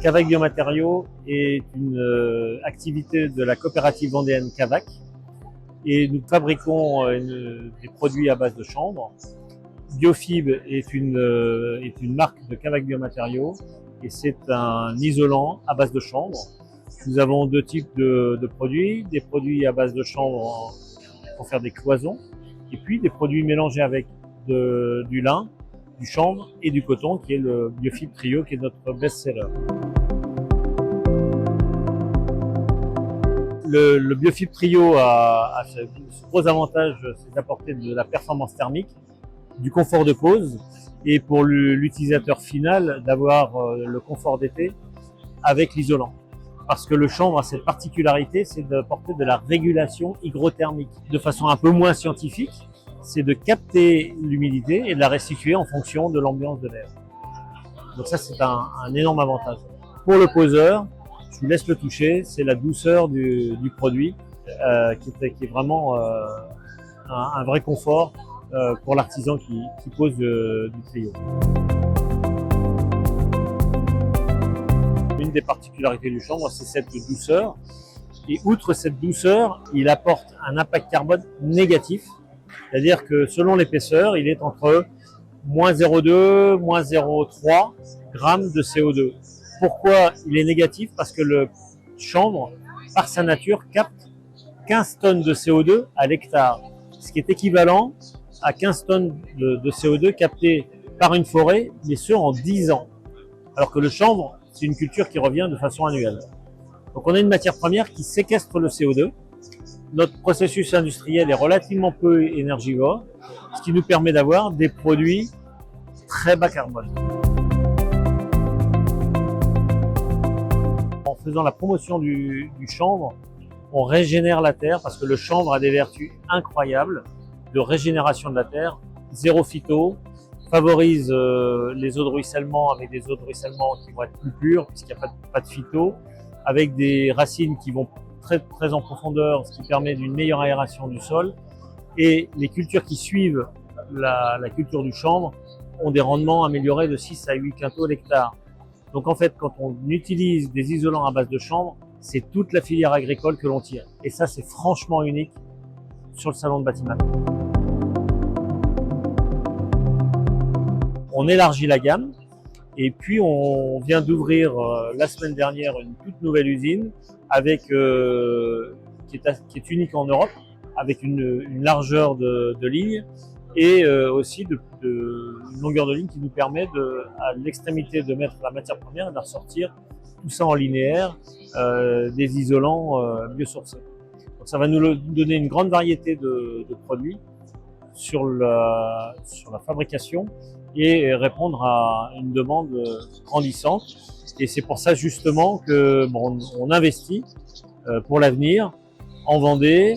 Cavac Biomatériaux est une activité de la coopérative vendéenne Cavac et nous fabriquons des produits à base de chanvre. Biofib est une marque de Cavac Biomatériaux et c'est un isolant à base de chanvre. Nous avons deux types de produits, des produits à base de chanvre pour faire des cloisons et puis des produits mélangés avec du lin, du chanvre et du coton qui est le Biofib Trio qui est notre best-seller. Le Biofib Trio a ce gros avantage, c'est d'apporter de la performance thermique, du confort de pose et pour l'utilisateur final d'avoir le confort d'été avec l'isolant. Parce que le chanvre a cette particularité, c'est d'apporter de la régulation hygrothermique. De façon un peu moins scientifique, c'est de capter l'humidité et de la restituer en fonction de l'ambiance de l'air. Donc ça, c'est un énorme avantage. Pour le poseur, je vous laisse le toucher, c'est la douceur du produit qui est vraiment un vrai confort pour l'artisan qui pose du Trio. Une des particularités du chanvre, c'est cette douceur. Et outre cette douceur, il apporte un impact carbone négatif. C'est-à-dire que selon l'épaisseur, il est entre moins 0,2, moins 0,3 grammes de CO2. Pourquoi il est négatif? Parce que le chanvre, par sa nature, capte 15 tonnes de CO2 à l'hectare, ce qui est équivalent à 15 tonnes de CO2 captées par une forêt, mais ce en 10 ans. Alors que le chanvre, c'est une culture qui revient de façon annuelle. Donc on a une matière première qui séquestre le CO2. Notre processus industriel est relativement peu énergivore, ce qui nous permet d'avoir des produits très bas carbone. En faisant la promotion du chanvre, on régénère la terre parce que le chanvre a des vertus incroyables de régénération de la terre, zéro phyto, favorise les eaux de ruissellement avec des eaux de ruissellement qui vont être plus pures puisqu'il n'y a pas de phyto, avec des racines qui vont très en profondeur, ce qui permet d'une meilleure aération du sol. Et les cultures qui suivent la culture du chanvre ont des rendements améliorés de 6 à 8 quintaux l'hectare. Donc en fait, quand on utilise des isolants à base de chanvre, c'est toute la filière agricole que l'on tire. Et ça, c'est franchement unique sur le salon de Batimat. On élargit la gamme et puis on vient d'ouvrir la semaine dernière une toute nouvelle usine avec qui est unique en Europe, avec une largeur de ligne et aussi une longueur de ligne qui nous permet à l'extrémité de mettre la matière première et de la ressortir tout ça en linéaire, des isolants biosourcés. Donc ça va nous donner une grande variété de produits sur la fabrication et répondre à une demande grandissante. Et c'est pour ça justement que on investit pour l'avenir en Vendée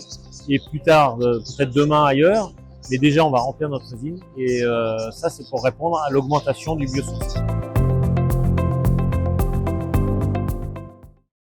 et plus tard, peut-être demain ailleurs, mais déjà on va remplir notre usine et ça c'est pour répondre à l'augmentation du biosourcé.